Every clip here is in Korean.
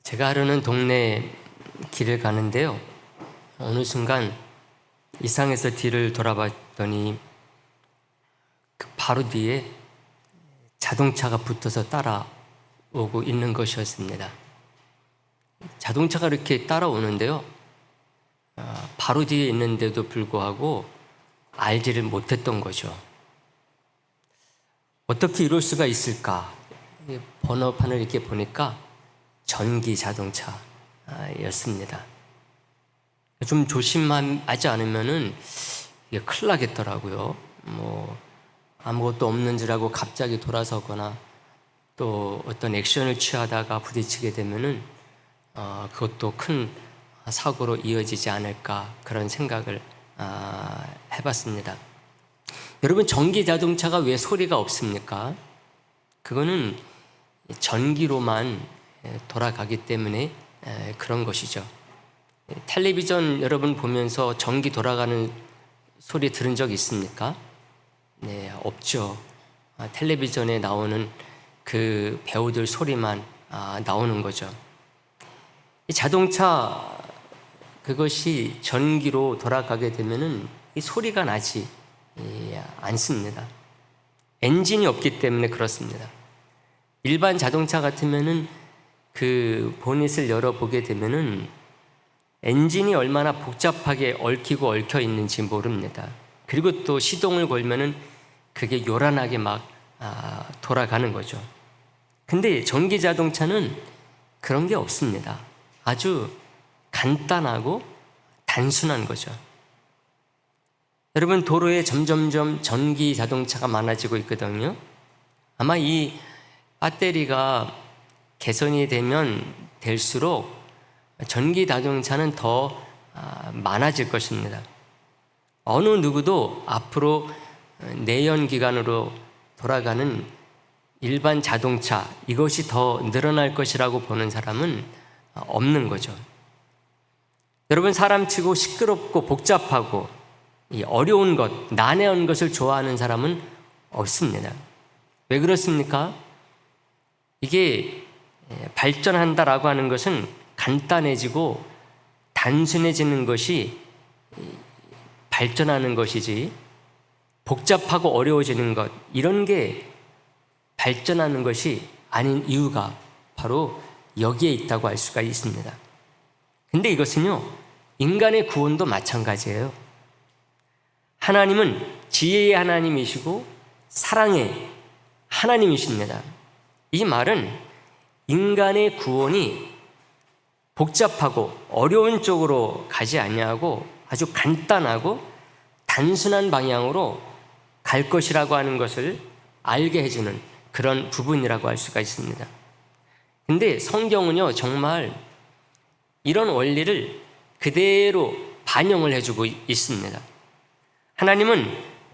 제가 하루는 동네 길을 가는데요. 어느 순간 이상해서 뒤를 돌아봤더니 그 바로 뒤에 자동차가 붙어서 따라오고 있는 것이었습니다. 자동차가 이렇게 따라오는데요. 바로 뒤에 있는데도 불구하고 알지를 못했던 거죠. 어떻게 이럴 수가 있을까? 번호판을 이렇게 보니까 전기 자동차였습니다. 좀 조심하지 않으면은 이게 큰일 나겠더라고요. 아무것도 없는 줄 알고 갑자기 돌아서거나 또 어떤 액션을 취하다가 부딪히게 되면은 그것도 큰 사고로 이어지지 않을까 그런 생각을 해봤습니다. 여러분, 전기 자동차가 왜 소리가 없습니까? 그거는 전기로만 돌아가기 때문에 그런 것이죠. 텔레비전 여러분 보면서 전기 돌아가는 소리 들은 적 있습니까? 네, 없죠. 텔레비전에 나오는 그 배우들 소리만 나오는 거죠. 이 자동차 그것이 전기로 돌아가게 되면은 이 소리가 나지 않습니다. 엔진이 없기 때문에 그렇습니다. 일반 자동차 같으면은 그 보닛을 열어보게 되면은 엔진이 얼마나 복잡하게 얽히고 얽혀 있는지 모릅니다. 그리고 또 시동을 걸면은 그게 요란하게 막 돌아가는 거죠. 근데 전기 자동차는 그런 게 없습니다. 아주 간단하고 단순한 거죠. 여러분, 도로에 점점점 전기 자동차가 많아지고 있거든요. 아마 이 배터리가 개선이 되면 될수록 전기 자동차는 더 많아질 것입니다. 어느 누구도 앞으로 내연기관으로 돌아가는 일반 자동차 이것이 더 늘어날 것이라고 보는 사람은 없는 거죠. 여러분, 사람치고 시끄럽고 복잡하고 이 어려운 것, 난해한 것을 좋아하는 사람은 없습니다. 왜 그렇습니까? 이게 발전한다라고 하는 것은 간단해지고 단순해지는 것이 발전하는 것이지, 복잡하고 어려워지는 것, 이런 게 발전하는 것이 아닌 이유가 바로 여기에 있다고 할 수가 있습니다. 근데 이것은요, 인간의 구원도 마찬가지예요. 하나님은 지혜의 하나님이시고 사랑의 하나님이십니다. 이 말은 인간의 구원이 복잡하고 어려운 쪽으로 가지 아니하고 아주 간단하고 단순한 방향으로 갈 것이라고 하는 것을 알게 해주는 그런 부분이라고 할 수가 있습니다. 근데 성경은요, 정말 이런 원리를 그대로 반영을 해주고 있습니다. 하나님은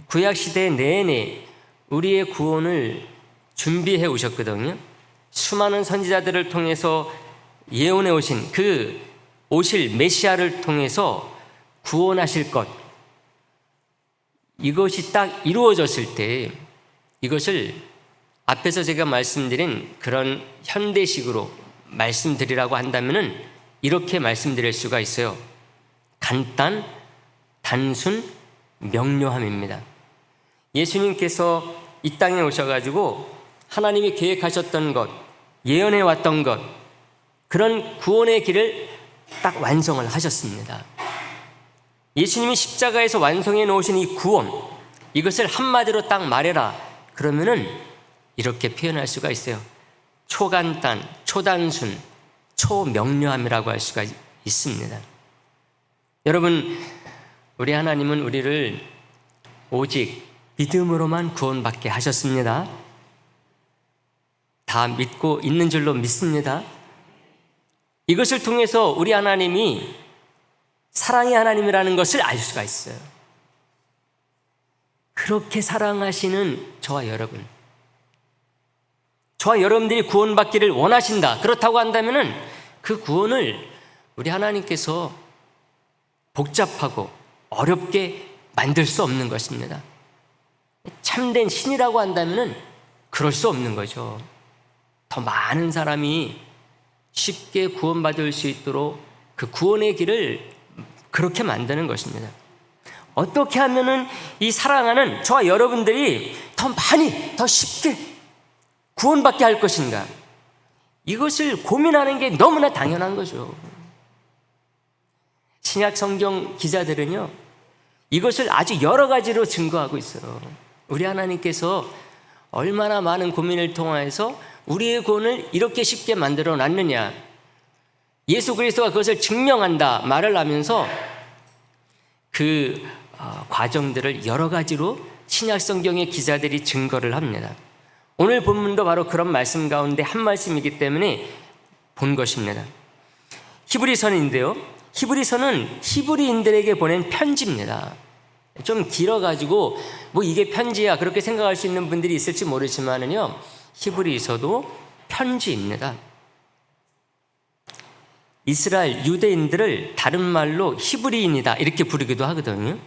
구약시대 내내 우리의 구원을 준비해 오셨거든요. 수많은 선지자들을 통해서 예언해 오신 그 오실 메시아를 통해서 구원하실 것, 이것이 딱 이루어졌을 때 이것을 앞에서 제가 말씀드린 그런 현대식으로 말씀드리라고 한다면은 이렇게 말씀드릴 수가 있어요. 간단, 단순, 명료함입니다. 예수님께서 이 땅에 오셔가지고 하나님이 계획하셨던 것, 예언해 왔던 것, 그런 구원의 길을 딱 완성을 하셨습니다. 예수님이 십자가에서 완성해 놓으신 이 구원, 이것을 한마디로 딱 말해라 그러면은 이렇게 표현할 수가 있어요. 초간단, 초단순, 초명료함이라고 할 수가 있습니다. 여러분, 우리 하나님은 우리를 오직 믿음으로만 구원받게 하셨습니다. 다 믿고 있는 줄로 믿습니다. 이것을 통해서 우리 하나님이 사랑의 하나님이라는 것을 알 수가 있어요. 그렇게 사랑하시는 저와 여러분, 저와 여러분들이 구원받기를 원하신다. 그렇다고 한다면은 그 구원을 우리 하나님께서 복잡하고 어렵게 만들 수 없는 것입니다. 참된 신이라고 한다면은 그럴 수 없는 거죠. 더 많은 사람이 쉽게 구원받을 수 있도록 그 구원의 길을 그렇게 만드는 것입니다. 어떻게 하면은 이 사랑하는 저와 여러분들이 더 많이, 더 쉽게 구원받게 할 것인가? 이것을 고민하는 게 너무나 당연한 거죠. 신약 성경 기자들은요, 이것을 아주 여러 가지로 증거하고 있어요. 우리 하나님께서 얼마나 많은 고민을 통해서 우리의 구원을 이렇게 쉽게 만들어 놨느냐, 예수 그리스도가 그것을 증명한다 말을 하면서 그 과정들을 여러 가지로 신약 성경의 기자들이 증거를 합니다. 오늘 본문도 바로 그런 말씀 가운데 한 말씀이기 때문에 본 것입니다. 히브리서인데요, 히브리서는 히브리인들에게 보낸 편지입니다. 좀 길어가지고 뭐 이게 편지야 그렇게 생각할 수 있는 분들이 있을지 모르지만은요, 히브리서도 편지입니다. 이스라엘 유대인들을 다른 말로 히브리인이다 이렇게 부르기도 하거든요.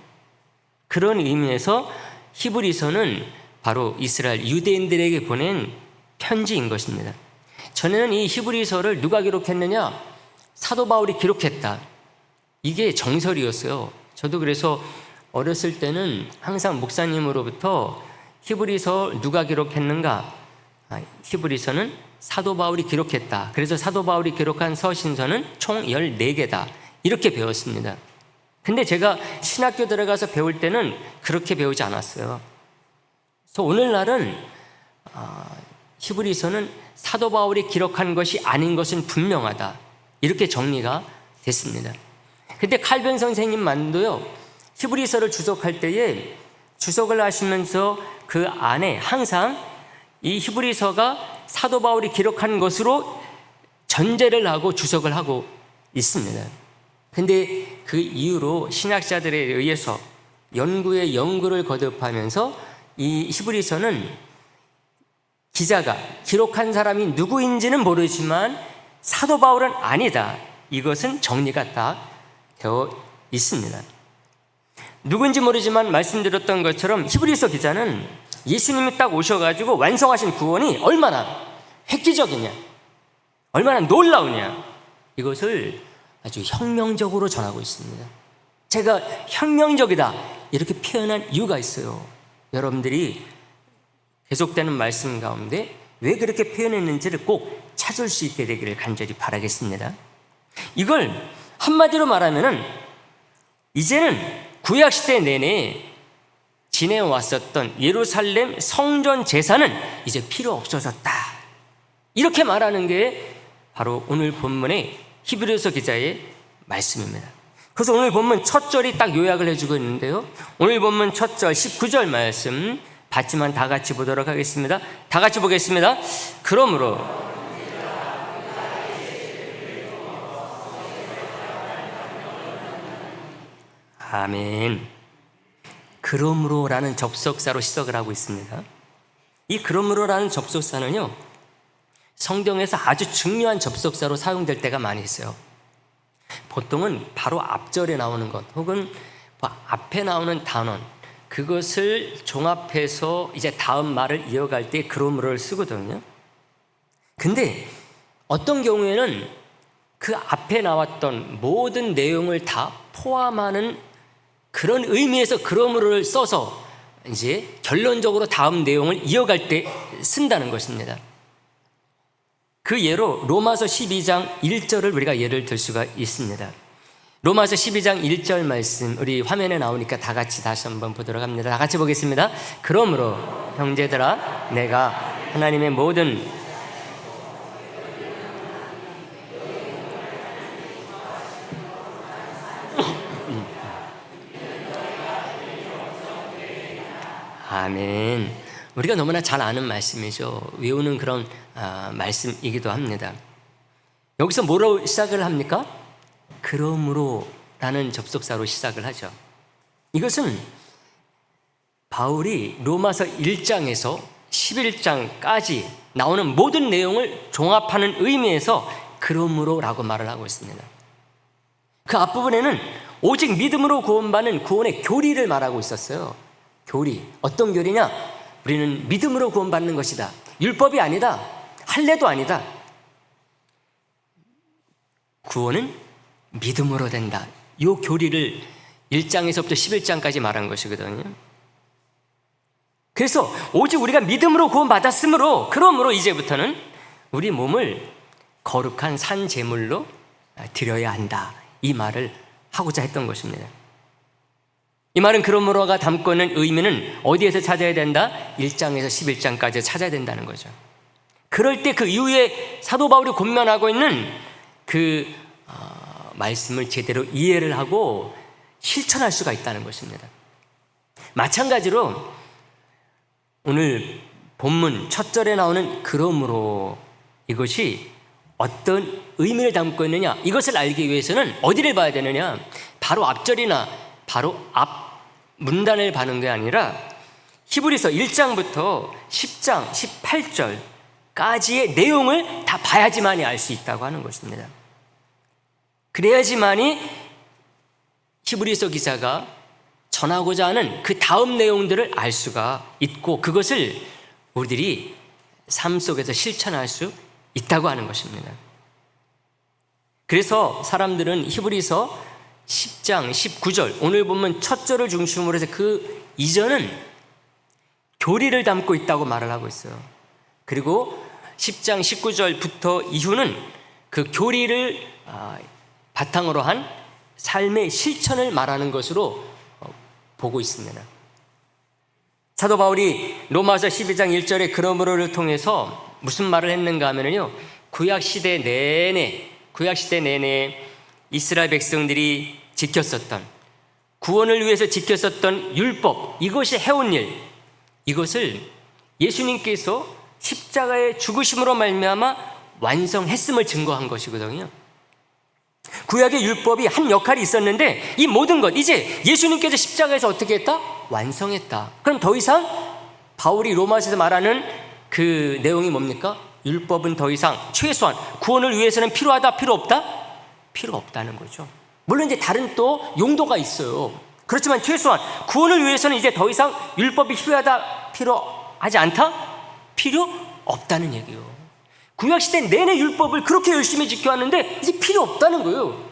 그런 의미에서 히브리서는 바로 이스라엘 유대인들에게 보낸 편지인 것입니다. 전에는 이 히브리서를 누가 기록했느냐? 사도 바울이 기록했다. 이게 정설이었어요. 저도 그래서 어렸을 때는 항상 목사님으로부터 히브리서 누가 기록했는가? 히브리서는 사도 바울이 기록했다. 그래서 사도 바울이 기록한 서신서는 총 14개다. 이렇게 배웠습니다. 근데 제가 신학교 들어가서 배울 때는 그렇게 배우지 않았어요. 그래서 오늘날은 히브리서는 사도 바울이 기록한 것이 아닌 것은 분명하다. 이렇게 정리가 됐습니다. 근데 칼빈 선생님만도요, 히브리서를 주석할 때에 주석을 하시면서 그 안에 항상 이 히브리서가 사도 바울이 기록한 것으로 전제를 하고 주석을 하고 있습니다. 근데 그 이후로 신학자들에 의해서 연구에 연구를 거듭하면서 이 히브리서는 기자가 기록한 사람이 누구인지는 모르지만 사도 바울은 아니다. 이것은 정리가 딱 되어 있습니다. 누군지 모르지만 말씀드렸던 것처럼 히브리서 기자는 예수님이 딱 오셔가지고 완성하신 구원이 얼마나 획기적이냐, 얼마나 놀라우냐, 이것을 아주 혁명적으로 전하고 있습니다. 제가 혁명적이다 이렇게 표현한 이유가 있어요. 여러분들이 계속되는 말씀 가운데 왜 그렇게 표현했는지를 꼭 찾을 수 있게 되기를 간절히 바라겠습니다. 이걸 한마디로 말하면은 이제는 구약시대 내내 지내왔었던 예루살렘 성전 제사는 이제 필요 없어졌다. 이렇게 말하는 게 바로 오늘 본문의 히브리서 기자의 말씀입니다. 그래서 오늘 본문 첫 절이 딱 요약을 해주고 있는데요, 오늘 본문 첫 절 19절 말씀 봤지만 다 같이 보도록 하겠습니다. 다 같이 보겠습니다. 그러므로 아멘. 그러므로라는 접속사로 시작을 하고 있습니다. 이 그러므로라는 접속사는요, 성경에서 아주 중요한 접속사로 사용될 때가 많이 있어요. 보통은 바로 앞절에 나오는 것 혹은 앞에 나오는 단원, 그것을 종합해서 이제 다음 말을 이어갈 때 그러므로를 쓰거든요. 근데 어떤 경우에는 그 앞에 나왔던 모든 내용을 다 포함하는 그런 의미에서 그러므로를 써서 이제 결론적으로 다음 내용을 이어갈 때 쓴다는 것입니다. 그 예로 로마서 12장 1절을 우리가 예를 들 수가 있습니다. 로마서 12장 1절 말씀 우리 화면에 나오니까 다 같이 다시 한번 보도록 합니다. 다 같이 보겠습니다. 그러므로 형제들아 내가 하나님의 모든 아멘. 우리가 너무나 잘 아는 말씀이죠. 외우는 그런 말씀이기도 합니다. 여기서 뭐로 시작을 합니까? 그러므로라는 접속사로 시작을 하죠. 이것은 바울이 로마서 1장에서 11장까지 나오는 모든 내용을 종합하는 의미에서 그러므로라고 말을 하고 있습니다. 그 앞부분에는 오직 믿음으로 구원받는 구원의 교리를 말하고 있었어요. 교리, 어떤 교리냐? 우리는 믿음으로 구원받는 것이다. 율법이 아니다. 할례도 아니다. 구원은 믿음으로 된다. 이 교리를 1장에서부터 11장까지 말한 것이거든요. 그래서 오직 우리가 믿음으로 구원받았으므로, 그러므로 이제부터는 우리 몸을 거룩한 산 제물로 드려야 한다. 이 말을 하고자 했던 것입니다. 이 말은 그러므로가 담고 있는 의미는 어디에서 찾아야 된다? 1장에서 11장까지 찾아야 된다는 거죠. 그럴 때 그 이후에 사도 바울이 권면하고 있는 그 말씀을 제대로 이해를 하고 실천할 수가 있다는 것입니다. 마찬가지로 오늘 본문 첫 절에 나오는 그러므로, 이것이 어떤 의미를 담고 있느냐, 이것을 알기 위해서는 어디를 봐야 되느냐? 바로 앞절이나 바로 앞 문단을 봐는 게 아니라 히브리서 1장부터 10장 18절까지의 내용을 다 봐야지만이 알 수 있다고 하는 것입니다. 그래야지만이 히브리서 기자가 전하고자 하는 그 다음 내용들을 알 수가 있고, 그것을 우리들이 삶 속에서 실천할 수 있다고 하는 것입니다. 그래서 사람들은 히브리서 10장 19절, 오늘 보면 첫 절을 중심으로 해서 그 이전은 교리를 담고 있다고 말을 하고 있어요. 그리고 10장 19절부터 이후는 그 교리를 바탕으로 한 삶의 실천을 말하는 것으로 보고 있습니다. 사도 바울이 로마서 12장 1절의 그러므로를 통해서 무슨 말을 했는가 하면요, 구약시대 내내 이스라엘 백성들이 지켰었던, 구원을 위해서 지켰었던 율법, 이것이 해온 일, 이것을 예수님께서 십자가의 죽으심으로 말미암아 완성했음을 증거한 것이거든요. 구약의 율법이 한 역할이 있었는데 이 모든 것, 이제 예수님께서 십자가에서 어떻게 했다? 완성했다. 그럼 더 이상 바울이 로마서에서 말하는 그 내용이 뭡니까? 율법은 더 이상, 최소한 구원을 위해서는 필요하다, 필요 없다? 필요 없다는 거죠. 물론 이제 다른 또 용도가 있어요. 그렇지만 최소한 구원을 위해서는 이제 더 이상 율법이 필요하다, 필요하지 않다? 필요 없다는 얘기예요. 구약시대 내내 율법을 그렇게 열심히 지켜왔는데 이제 필요 없다는 거예요.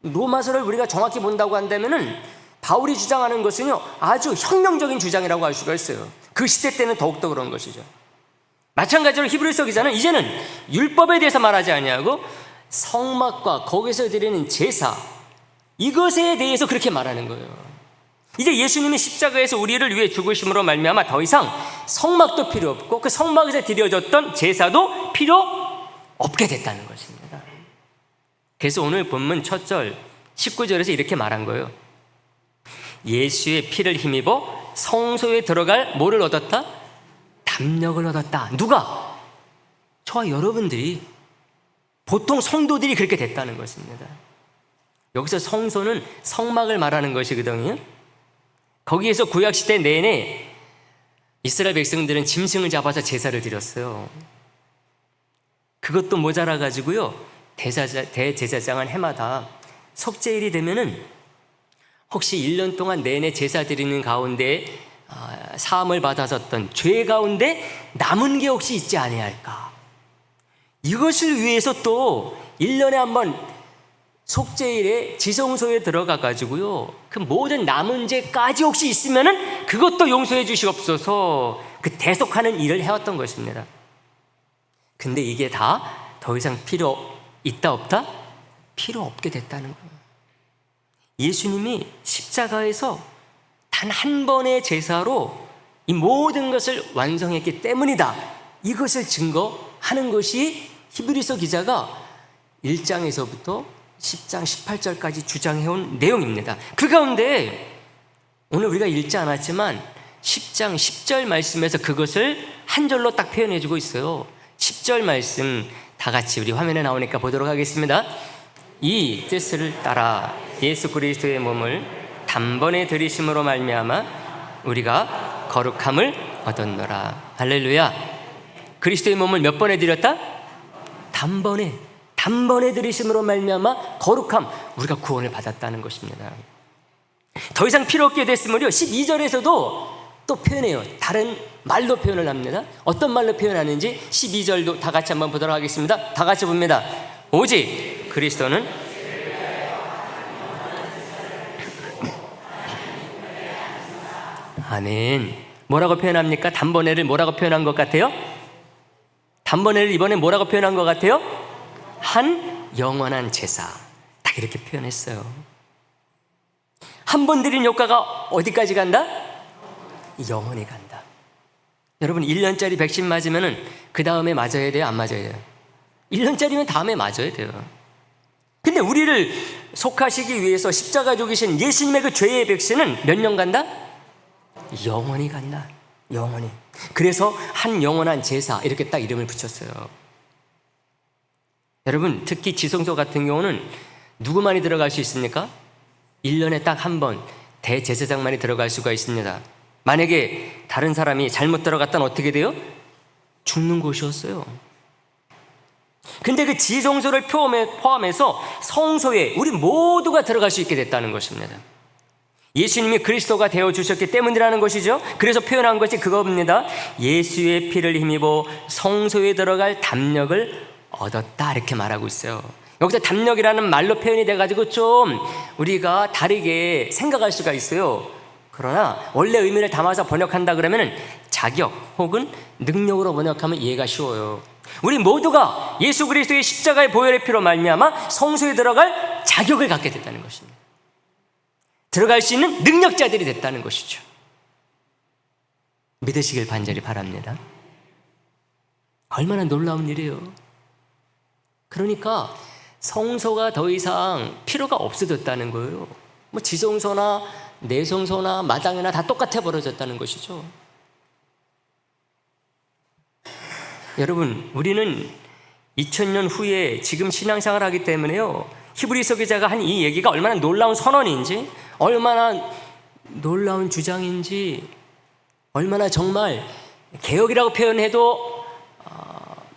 로마서를 우리가 정확히 본다고 한다면은 바울이 주장하는 것은요, 아주 혁명적인 주장이라고 할 수가 있어요. 그 시대 때는 더욱더 그런 것이죠. 마찬가지로 히브리서 기자는 이제는 율법에 대해서 말하지 아니하고 성막과 거기서 드리는 제사, 이것에 대해서 그렇게 말하는 거예요. 이제 예수님이 십자가에서 우리를 위해 죽으심으로 말미암아 더 이상 성막도 필요 없고 그 성막에서 드려졌던 제사도 필요 없게 됐다는 것입니다. 그래서 오늘 본문 첫 절 19절에서 이렇게 말한 거예요. 예수의 피를 힘입어 성소에 들어갈 뭐를 얻었다? 담력을 얻었다. 누가? 저와 여러분들이, 보통 성도들이 그렇게 됐다는 것입니다. 여기서 성소는 성막을 말하는 것이거든요. 거기에서 구약시대 내내 이스라엘 백성들은 짐승을 잡아서 제사를 드렸어요. 그것도 모자라가지고요, 대제사장은 해마다 속죄일이 되면은 혹시 1년 동안 내내 제사 드리는 가운데 사함을 받았었던 죄 가운데 남은 게 혹시 있지 아니할까, 이것을 위해서 또 1년에 한 번 속죄일에 지성소에 들어가 가지고요, 그 모든 남은 죄까지 혹시 있으면은 그것도 용서해 주시옵소서, 그 대속하는 일을 해왔던 것입니다. 근데 이게 다 더 이상 필요 있다 없다? 필요 없게 됐다는 거예요. 예수님이 십자가에서 단 한 번의 제사로 이 모든 것을 완성했기 때문이다, 이것을 증거하는 것이 히브리서 기자가 1장에서부터 10장 18절까지 주장해온 내용입니다. 그 가운데 오늘 우리가 읽지 않았지만 10장 10절 말씀에서 그것을 한 절로 딱 표현해주고 있어요. 10절 말씀 다 같이 우리 화면에 나오니까 보도록 하겠습니다. 이 뜻을 따라 예수 그리스도의 몸을 단번에 들이심으로 말미암아 우리가 거룩함을 얻었노라. 할렐루야. 그리스도의 몸을 몇 번에 드렸다? 단번에 들이심으로 말미암아 거룩함, 우리가 구원을 받았다는 것입니다. 더 이상 필요 없게 됐으므로 12절에서도 또 표현해요. 다른 말로 표현을 합니다. 어떤 말로 표현하는지 12절도 다 같이 한번 보도록 하겠습니다. 다 같이 봅니다. 오직 그리스도는 아멘. 뭐라고 표현합니까? 단번에를 뭐라고 표현한 것 같아요? 단번에를 이번에 뭐라고 표현한 것 같아요? 한 영원한 제사. 딱 이렇게 표현했어요. 한 번 드린 효과가 어디까지 간다? 영원히 간다. 여러분 1년짜리 백신 맞으면 그 다음에 맞아야 돼요? 안 맞아야 돼요? 1년짜리면 다음에 맞아야 돼요. 근데 우리를 속하시기 위해서 십자가 죽이신 예수님의 그 죄의 백신은 몇 년 간다? 영원히 간다. 영원히. 그래서 한 영원한 제사 이렇게 딱 이름을 붙였어요. 여러분 특히 지성소 같은 경우는 누구만이 들어갈 수 있습니까? 1년에 딱 한 번 대제사장만이 들어갈 수가 있습니다. 만약에 다른 사람이 잘못 들어갔다면 어떻게 돼요? 죽는 곳이었어요. 근데 그 지성소를 포함해서 성소에 우리 모두가 들어갈 수 있게 됐다는 것입니다. 예수님이 그리스도가 되어주셨기 때문이라는 것이죠. 그래서 표현한 것이 그겁니다. 예수의 피를 힘입어 성소에 들어갈 담력을 얻었다 이렇게 말하고 있어요. 여기서 담력이라는 말로 표현이 돼가지고 좀 우리가 다르게 생각할 수가 있어요. 그러나 원래 의미를 담아서 번역한다 그러면 자격 혹은 능력으로 번역하면 이해가 쉬워요. 우리 모두가 예수 그리스도의 십자가의 보혈의 피로 말미암아 성소에 들어갈 자격을 갖게 됐다는 것입니다. 들어갈 수 있는 능력자들이 됐다는 것이죠. 믿으시길 간절히 바랍니다. 얼마나 놀라운 일이에요. 그러니까 성소가 더 이상 필요가 없어졌다는 거예요. 뭐 지성소나 내성소나 마당이나 다 똑같아 버려졌다는 것이죠. 여러분 우리는 2000년 후에 지금 신앙생활을 하기 때문에요, 히브리서 기자가 한 이 얘기가 얼마나 놀라운 선언인지, 얼마나 놀라운 주장인지, 얼마나 정말 개혁이라고 표현해도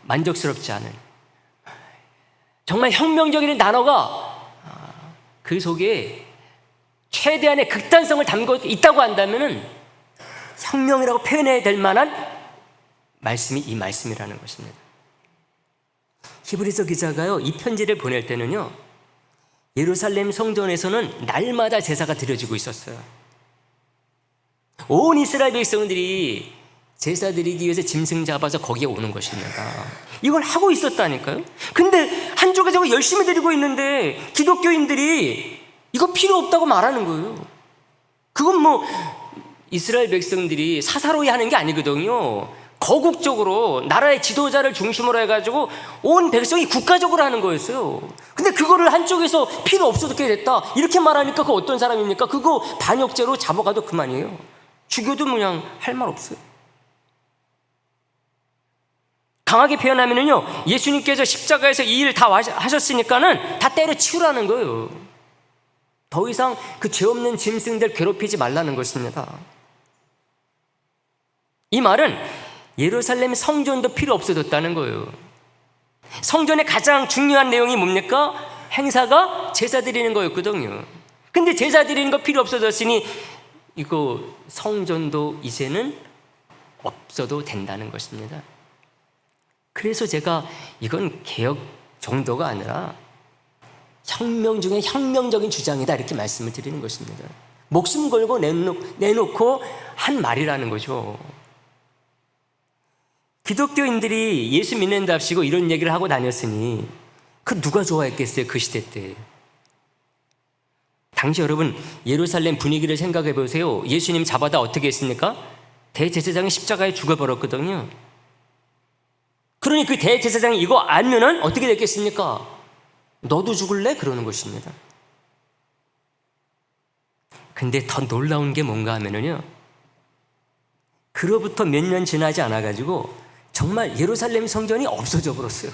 만족스럽지 않은 정말 혁명적인 단어가 그 속에 최대한의 극단성을 담고 있다고 한다면 혁명이라고 표현해야 될 만한 말씀이 이 말씀이라는 것입니다. 히브리서 기자가요, 이 편지를 보낼 때는요, 예루살렘 성전에서는 날마다 제사가 드려지고 있었어요. 온 이스라엘 백성들이 제사 드리기 위해서 짐승 잡아서 거기에 오는 것입니다. 이걸 하고 있었다니까요. 근데 한쪽에서 열심히 드리고 있는데 기독교인들이 이거 필요 없다고 말하는 거예요. 그건 뭐 이스라엘 백성들이 사사로이 하는 게 아니거든요. 거국적으로 나라의 지도자를 중심으로 해가지고 온 백성이 국가적으로 하는 거였어요. 근데 그거를 한쪽에서 필요 없어졌게 됐다 이렇게 말하니까 그 어떤 사람입니까? 그거 반역죄로 잡아가도 그만이에요. 죽여도 그냥 할 말 없어요. 강하게 표현하면요, 예수님께서 십자가에서 이 일 다 하셨으니까는 다 때려치우라는 거예요. 더 이상 그 죄 없는 짐승들 괴롭히지 말라는 것입니다. 이 말은 예루살렘 성전도 필요 없어졌다는 거예요. 성전의 가장 중요한 내용이 뭡니까? 행사가 제사 드리는 거였거든요. 근데 제사 드리는 거 필요 없어졌으니 이거 성전도 이제는 없어도 된다는 것입니다. 그래서 제가 이건 개혁 정도가 아니라 혁명 중에 혁명적인 주장이다 이렇게 말씀을 드리는 것입니다. 목숨 걸고 내놓고 한 말이라는 거죠. 기독교인들이 예수 믿는답시고 이런 얘기를 하고 다녔으니 그 누가 좋아했겠어요? 그 시대 때. 당시 여러분 예루살렘 분위기를 생각해 보세요. 예수님 잡아다 어떻게 했습니까? 대제사장이 십자가에 죽어버렸거든요. 그러니 그 대제사장이 이거 알면은 어떻게 됐겠습니까? 너도 죽을래? 그러는 것입니다. 근데 더 놀라운 게 뭔가 하면은요, 그로부터 몇 년 지나지 않아가지고 정말 예루살렘 성전이 없어져 버렸어요.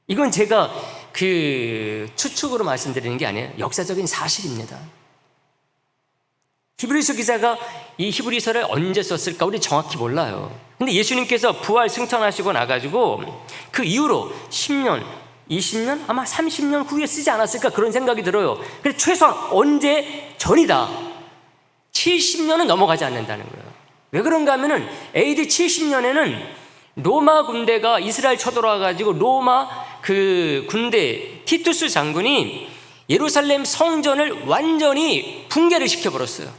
이건 제가 추측으로 말씀드리는 게 아니에요. 역사적인 사실입니다. 히브리서 기자가 이 히브리서를 언제 썼을까 우리 정확히 몰라요. 근데 예수님께서 부활 승천하시고 나가지고 그 이후로 10년, 20년, 아마 30년 후에 쓰지 않았을까 그런 생각이 들어요. 그래서 최소한 언제 전이다. 70년은 넘어가지 않는다는 거예요. 왜 그런가 하면은 AD 70년에는 로마 군대가 이스라엘 쳐들어와가지고 로마 그 군대 티투스 장군이 예루살렘 성전을 완전히 붕괴를 시켜버렸어요.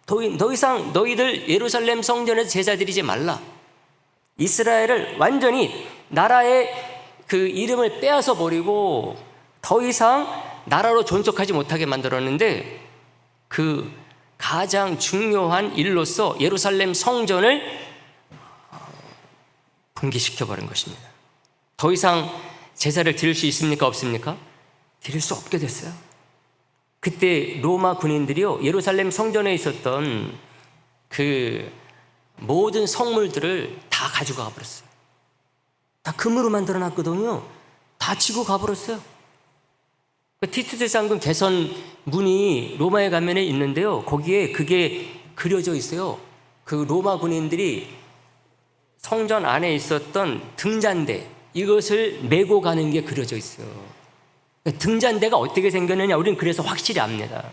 더 이상 너희들 예루살렘 성전에서 제사 드리지 말라. 이스라엘을 완전히 나라의 그 이름을 빼앗아 버리고 더 이상 나라로 존속하지 못하게 만들었는데, 그 가장 중요한 일로서 예루살렘 성전을 붕괴시켜버린 것입니다. 더 이상 제사를 드릴 수 있습니까? 없습니까? 드릴 수 없게 됐어요. 그때 로마 군인들이요, 예루살렘 성전에 있었던 그 모든 성물들을 다 가지고 가버렸어요. 다 금으로 만들어 놨거든요. 다 치고 가버렸어요. 티투스 장군 개선 문이 로마에 가면에 있는데요, 거기에 그게 그려져 있어요. 그 로마 군인들이 성전 안에 있었던 등잔대, 이것을 메고 가는 게 그려져 있어요. 등잔대가 어떻게 생겼느냐, 우리는 그래서 확실히 압니다.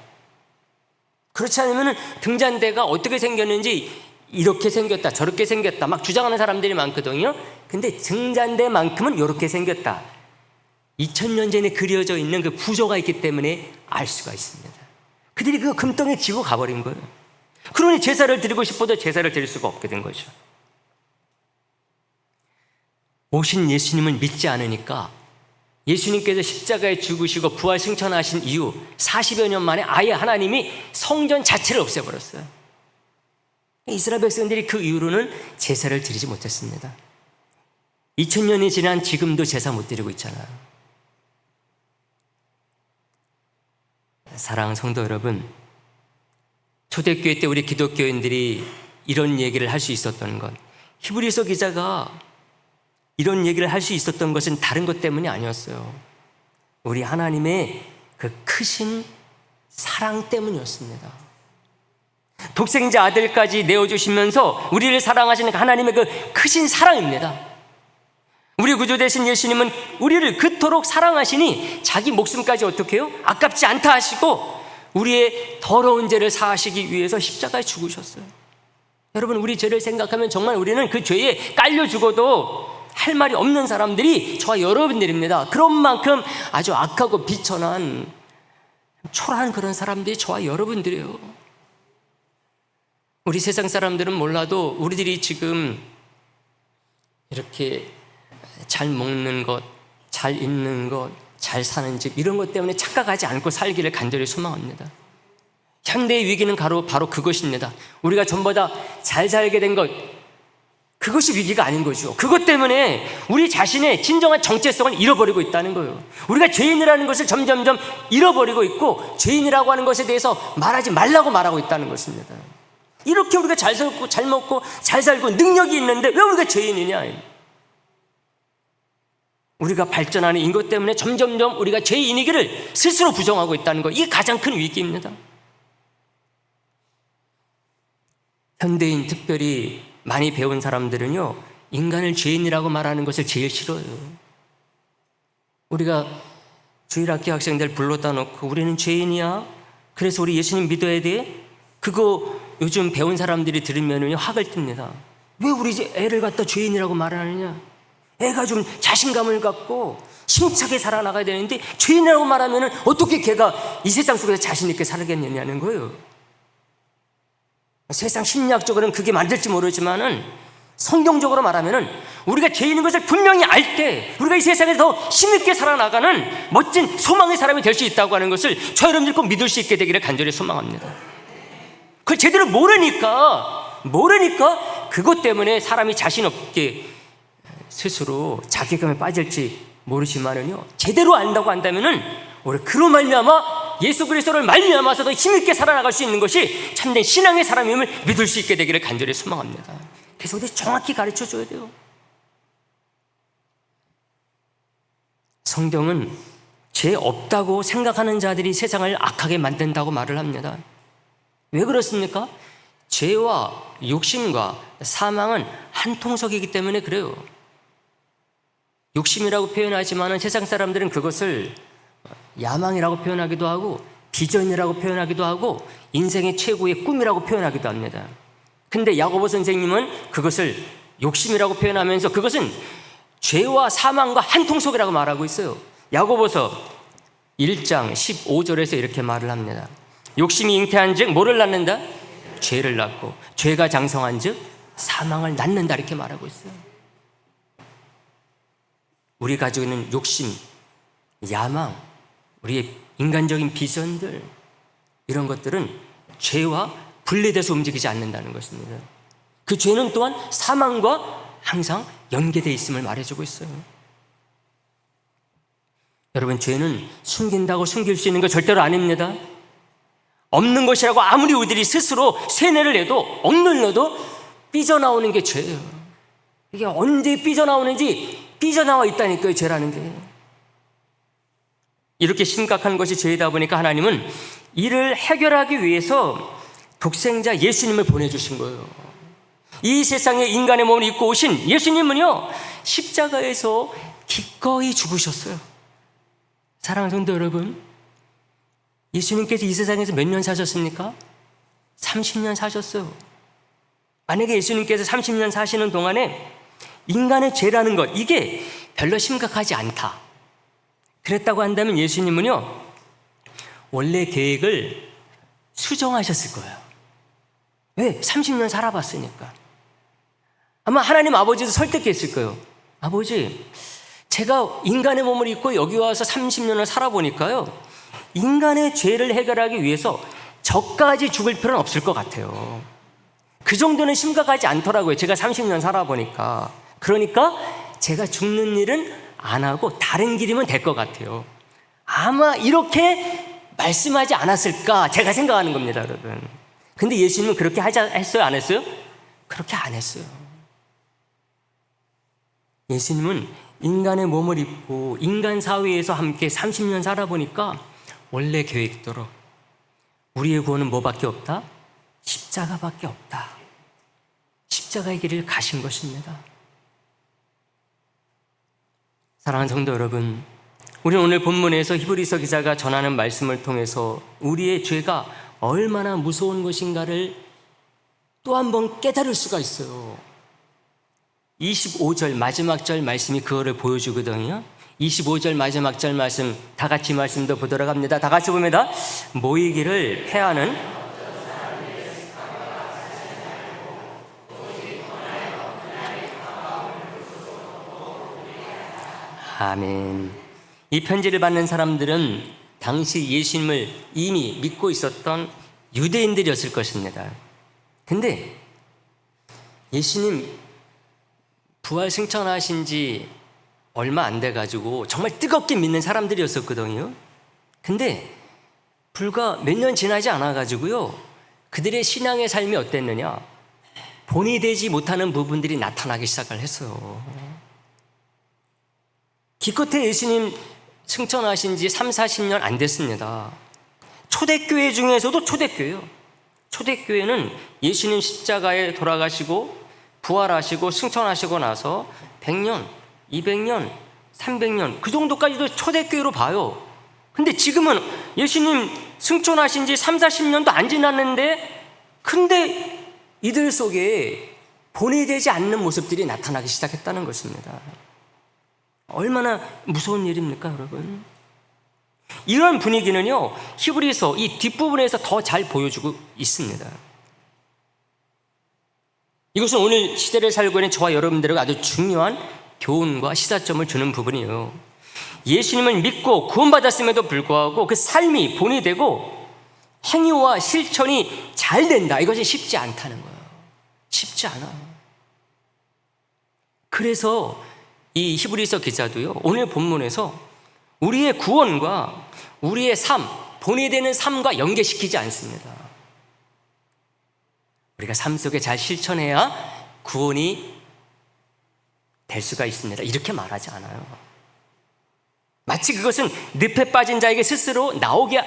그렇지 않으면 등잔대가 어떻게 생겼는지 이렇게 생겼다, 저렇게 생겼다 막 주장하는 사람들이 많거든요. 근데 등잔대만큼은 이렇게 생겼다, 2000년 전에 그려져 있는 그 구조가 있기 때문에 알 수가 있습니다. 그들이 그 금덩이에 지고 가버린 거예요. 그러니 제사를 드리고 싶어도 제사를 드릴 수가 없게 된 거죠. 오신 예수님을 믿지 않으니까, 예수님께서 십자가에 죽으시고 부활 승천하신 이후 40여 년 만에 아예 하나님이 성전 자체를 없애버렸어요. 이스라엘 백성들이 그 이후로는 제사를 드리지 못했습니다. 2000년이 지난 지금도 제사 못 드리고 있잖아요. 사랑하는 성도 여러분, 초대교회 때 우리 기독교인들이 이런 얘기를 할 수 있었던 것, 히브리서 기자가 이런 얘기를 할 수 있었던 것은 다른 것 때문이 아니었어요. 우리 하나님의 그 크신 사랑 때문이었습니다. 독생자 아들까지 내어주시면서 우리를 사랑하시는 하나님의 그 크신 사랑입니다. 우리 구주 되신 예수님은 우리를 그토록 사랑하시니 자기 목숨까지 어떻게 해요? 아깝지 않다 하시고 우리의 더러운 죄를 사하시기 위해서 십자가에 죽으셨어요. 여러분, 우리 죄를 생각하면 정말 우리는 그 죄에 깔려 죽어도 할 말이 없는 사람들이 저와 여러분들입니다. 그런 만큼 아주 악하고 비천한 초라한 그런 사람들이 저와 여러분들이에요. 우리 세상 사람들은 몰라도 우리들이 지금 이렇게 잘 먹는 것, 잘 입는 것, 잘 사는 집, 이런 것 때문에 착각하지 않고 살기를 간절히 소망합니다. 현대의 위기는 바로 그것입니다. 우리가 전부 다 잘 살게 된 것, 그것이 위기가 아닌 거죠. 그것 때문에 우리 자신의 진정한 정체성을 잃어버리고 있다는 거예요. 우리가 죄인이라는 것을 점점점 잃어버리고 있고, 죄인이라고 하는 것에 대해서 말하지 말라고 말하고 있다는 것입니다. 이렇게 우리가 잘 살고 잘 먹고 잘 살고 능력이 있는데 왜 우리가 죄인이냐? 우리가 발전하는 인것 때문에 점점점 우리가 죄인이기를 스스로 부정하고 있다는 것, 이게 가장 큰 위기입니다. 현대인, 특별히 많이 배운 사람들은요, 인간을 죄인이라고 말하는 것을 제일 싫어요. 우리가 주일학교 학생들 불러다 놓고 우리는 죄인이야, 그래서 우리 예수님 믿어야 돼, 그거 요즘 배운 사람들이 들으면 학을 띱니다. 왜 우리 애를 갖다 죄인이라고 말하느냐? 애가 좀 자신감을 갖고 힘차게 살아나가야 되는데 죄인이라고 말하면 어떻게 걔가 이 세상 속에서 자신 있게 살겠느냐는 거예요. 세상 심리학적으로는 그게 맞을지 모르지만은 성경적으로 말하면은 우리가 죄인인 것을 분명히 알 때 우리가 이 세상에서 더 힘있게 살아나가는 멋진 소망의 사람이 될 수 있다고 하는 것을 저 여러분들 꼭 믿을 수 있게 되기를 간절히 소망합니다. 그걸 제대로 모르니까 그것 때문에 사람이 자신 없게 스스로 자괴감에 빠질지 모르지만은요, 제대로 안다고 한다면은 우리 그로 말미암아 예수 그리스도를 말미암아서 더 힘있게 살아나갈 수 있는 것이 참된 신앙의 사람임을 믿을 수 있게 되기를 간절히 소망합니다. 그래서 우리 정확히 가르쳐 줘야 돼요. 성경은 죄 없다고 생각하는 자들이 세상을 악하게 만든다고 말을 합니다. 왜 그렇습니까? 죄와 욕심과 사망은 한 통속이기 때문에 그래요. 욕심이라고 표현하지만 세상 사람들은 그것을 야망이라고 표현하기도 하고 비전이라고 표현하기도 하고 인생의 최고의 꿈이라고 표현하기도 합니다. 근데 야고보 선생님은 그것을 욕심이라고 표현하면서 그것은 죄와 사망과 한 통속이라고 말하고 있어요. 야고보서 1장 15절에서 이렇게 말을 합니다. 욕심이 잉태한 즉 뭐를 낳는다? 죄를 낳고 죄가 장성한 즉 사망을 낳는다, 이렇게 말하고 있어요. 우리 가지고 있는 욕심, 야망, 우리의 인간적인 비전들, 이런 것들은 죄와 분리돼서 움직이지 않는다는 것입니다. 그 죄는 또한 사망과 항상 연계되어 있음을 말해주고 있어요. 여러분, 죄는 숨긴다고 숨길 수 있는 거 절대로 아닙니다. 없는 것이라고 아무리 우리들이 스스로 세뇌를 해도 억눌러도 삐져나오는 게 죄예요. 이게 언제 삐져나오는지 삐져나와 있다니까요, 죄라는 게. 이렇게 심각한 것이 죄이다 보니까 하나님은 이를 해결하기 위해서 독생자 예수님을 보내주신 거예요. 이 세상에 인간의 몸을 입고 오신 예수님은요, 십자가에서 기꺼이 죽으셨어요. 사랑하는 성도 여러분, 예수님께서 이 세상에서 몇 년 사셨습니까? 30년 사셨어요. 만약에 예수님께서 30년 사시는 동안에 인간의 죄라는 것, 이게 별로 심각하지 않다, 그랬다고 한다면 예수님은요, 원래 계획을 수정하셨을 거예요. 왜? 30년 살아봤으니까. 아마 하나님 아버지도 설득했을 거예요. 아버지, 제가 인간의 몸을 입고 여기 와서 30년을 살아보니까요, 인간의 죄를 해결하기 위해서 저까지 죽을 필요는 없을 것 같아요. 그 정도는 심각하지 않더라고요. 제가 30년 살아보니까. 그러니까 제가 죽는 일은 안 하고 다른 길이면 될 것 같아요. 아마 이렇게 말씀하지 않았을까 제가 생각하는 겁니다, 여러분. 근데 예수님은 그렇게 했어요? 안 했어요? 그렇게 안 했어요. 예수님은 인간의 몸을 입고 인간 사회에서 함께 30년 살아보니까 원래 계획대로 우리의 구원은 뭐밖에 없다? 십자가밖에 없다. 십자가의 길을 가신 것입니다. 사랑하는 성도 여러분, 우리는 오늘 본문에서 히브리서 기자가 전하는 말씀을 통해서 우리의 죄가 얼마나 무서운 것인가를 또 한 번 깨달을 수가 있어요. 25절 마지막 절 말씀이 그거를 보여주거든요. 25절 마지막 절 말씀, 다 같이 말씀도 보도록 합니다. 다 같이 봅니다. 모이기를 패하는 아멘. 이 편지를 받는 사람들은 당시 예수님을 이미 믿고 있었던 유대인들이었을 것입니다. 근데 예수님 부활 승천하신 지 얼마 안 돼가지고 정말 뜨겁게 믿는 사람들이었었거든요. 근데 불과 몇 년 지나지 않아가지고요, 그들의 신앙의 삶이 어땠느냐, 본이 되지 못하는 부분들이 나타나기 시작을 했어요. 기껏해 예수님 승천하신 지 3, 40년 안 됐습니다. 초대교회 중에서도 초대교회요. 초대교회는 예수님 십자가에 돌아가시고 부활하시고 승천하시고 나서 100년, 200년, 300년 그 정도까지도 초대교회로 봐요. 근데 지금은 예수님 승천하신 지 3, 40년도 안 지났는데 근데 이들 속에 본이 되지 않는 모습들이 나타나기 시작했다는 것입니다. 얼마나 무서운 일입니까, 여러분? 이런 분위기는요, 히브리서 이 뒷부분에서 더 잘 보여주고 있습니다. 이것은 오늘 시대를 살고 있는 저와 여러분들에게 아주 중요한 교훈과 시사점을 주는 부분이에요. 예수님을 믿고 구원받았음에도 불구하고 그 삶이 본이 되고 행위와 실천이 잘 된다, 이것이 쉽지 않다는 거예요. 쉽지 않아. 그래서 이 히브리서 기자도요, 오늘 본문에서 우리의 구원과 우리의 삶, 본이 되는 삶과 연계시키지 않습니다. 우리가 삶 속에 잘 실천해야 구원이 될 수가 있습니다, 이렇게 말하지 않아요. 마치 그것은 늪에 빠진 자에게 스스로 나오게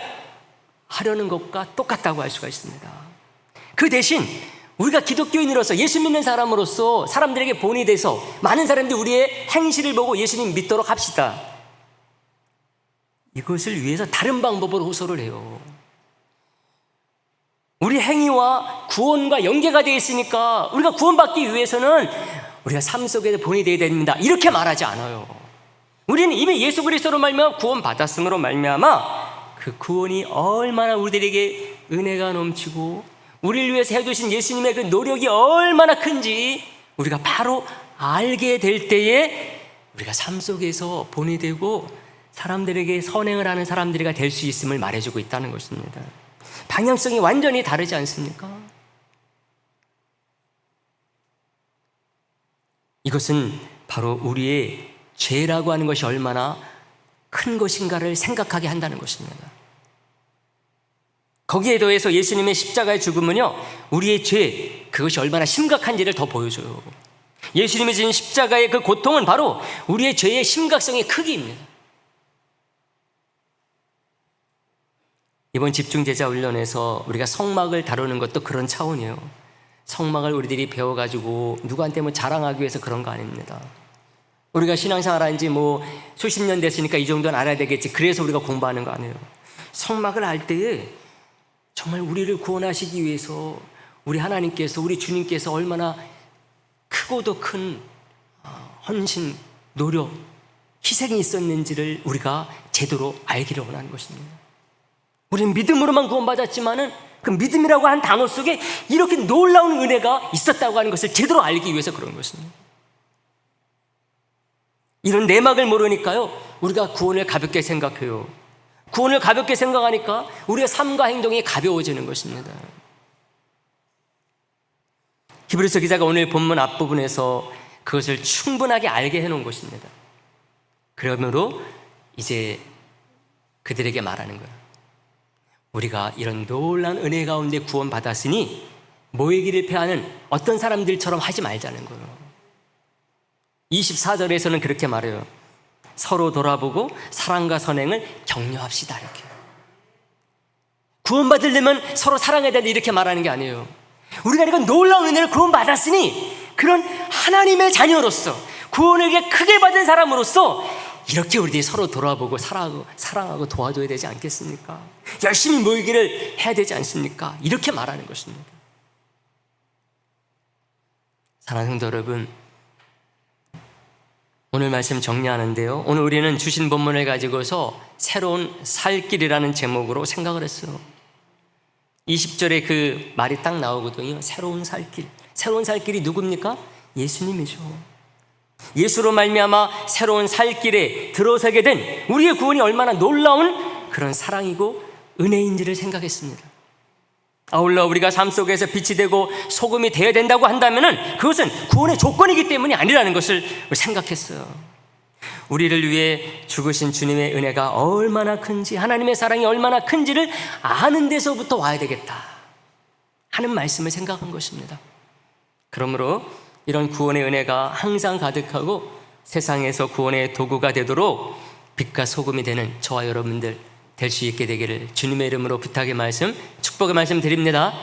하려는 것과 똑같다고 할 수가 있습니다. 그 대신 우리가 기독교인으로서, 예수 믿는 사람으로서 사람들에게 본이 돼서 많은 사람들이 우리의 행실을 보고 예수님 믿도록 합시다, 이것을 위해서 다른 방법으로 호소를 해요. 우리 행위와 구원과 연계가 되어 있으니까 우리가 구원받기 위해서는 우리가 삶 속에 본이 되어야 됩니다, 이렇게 말하지 않아요. 우리는 이미 예수 그리스도로 말미암아 구원 받았음으로 말미암아 그 구원이 얼마나 우리들에게 은혜가 넘치고 우리를 위해서 해주신 예수님의 그 노력이 얼마나 큰지 우리가 바로 알게 될 때에 우리가 삶 속에서 본이 되고 사람들에게 선행을 하는 사람들이 될 수 있음을 말해주고 있다는 것입니다. 방향성이 완전히 다르지 않습니까? 이것은 바로 우리의 죄라고 하는 것이 얼마나 큰 것인가를 생각하게 한다는 것입니다. 거기에 더해서 예수님의 십자가의 죽음은요, 우리의 죄, 그것이 얼마나 심각한지를 더 보여줘요. 예수님이 지은 십자가의 그 고통은 바로 우리의 죄의 심각성의 크기입니다. 이번 집중제자 훈련에서 우리가 성막을 다루는 것도 그런 차원이에요. 성막을 우리들이 배워가지고 누구한테 자랑하기 위해서 그런 거 아닙니다. 우리가 신앙생활 한 지 수십 년 됐으니까 이 정도는 알아야 되겠지, 그래서 우리가 공부하는 거 아니에요. 성막을 알 때에 정말 우리를 구원하시기 위해서 우리 하나님께서, 우리 주님께서 얼마나 크고도 큰 헌신, 노력, 희생이 있었는지를 우리가 제대로 알기를 원하는 것입니다. 우리는 믿음으로만 구원받았지만은 그 믿음이라고 한 단어 속에 이렇게 놀라운 은혜가 있었다고 하는 것을 제대로 알기 위해서 그런 것입니다. 이런 내막을 모르니까요, 우리가 구원을 가볍게 생각해요. 구원을 가볍게 생각하니까 우리의 삶과 행동이 가벼워지는 것입니다. 히브리서 기자가 오늘 본문 앞부분에서 그것을 충분하게 알게 해놓은 것입니다. 그러므로 이제 그들에게 말하는 거예요. 우리가 이런 놀라운 은혜 가운데 구원받았으니 모이기를 패하는 어떤 사람들처럼 하지 말자는 거예요. 24절에서는 그렇게 말해요. 서로 돌아보고 사랑과 선행을 격려합시다, 이렇게. 구원받으려면 서로 사랑해야 된다, 이렇게 말하는 게 아니에요. 우리가 이런 놀라운 은혜를 구원받았으니 그런 하나님의 자녀로서 구원을 크게 받은 사람으로서 이렇게 우리들이 서로 돌아보고 사랑하고 도와줘야 되지 않겠습니까? 열심히 모이기를 해야 되지 않습니까? 이렇게 말하는 것입니다. 사랑하는 성도 여러분, 오늘 말씀 정리하는데요, 오늘 우리는 주신 본문을 가지고서 새로운 살 길이라는 제목으로 생각을 했어요. 20절에 그 말이 딱 나오거든요. 새로운 살 길. 새로운 살 길이 누굽니까? 예수님이죠. 예수로 말미암아 새로운 살 길에 들어서게 된 우리의 구원이 얼마나 놀라운 그런 사랑이고 은혜인지를 생각했습니다. 아울러 우리가 삶 속에서 빛이 되고 소금이 되어야 된다고 한다면 그것은 구원의 조건이기 때문이 아니라는 것을 생각했어요. 우리를 위해 죽으신 주님의 은혜가 얼마나 큰지, 하나님의 사랑이 얼마나 큰지를 아는 데서부터 와야 되겠다 하는 말씀을 생각한 것입니다. 그러므로 이런 구원의 은혜가 항상 가득하고 세상에서 구원의 도구가 되도록 빛과 소금이 되는 저와 여러분들 될 수 있게 되기를 주님의 이름으로 부탁의 말씀, 축복의 말씀 드립니다.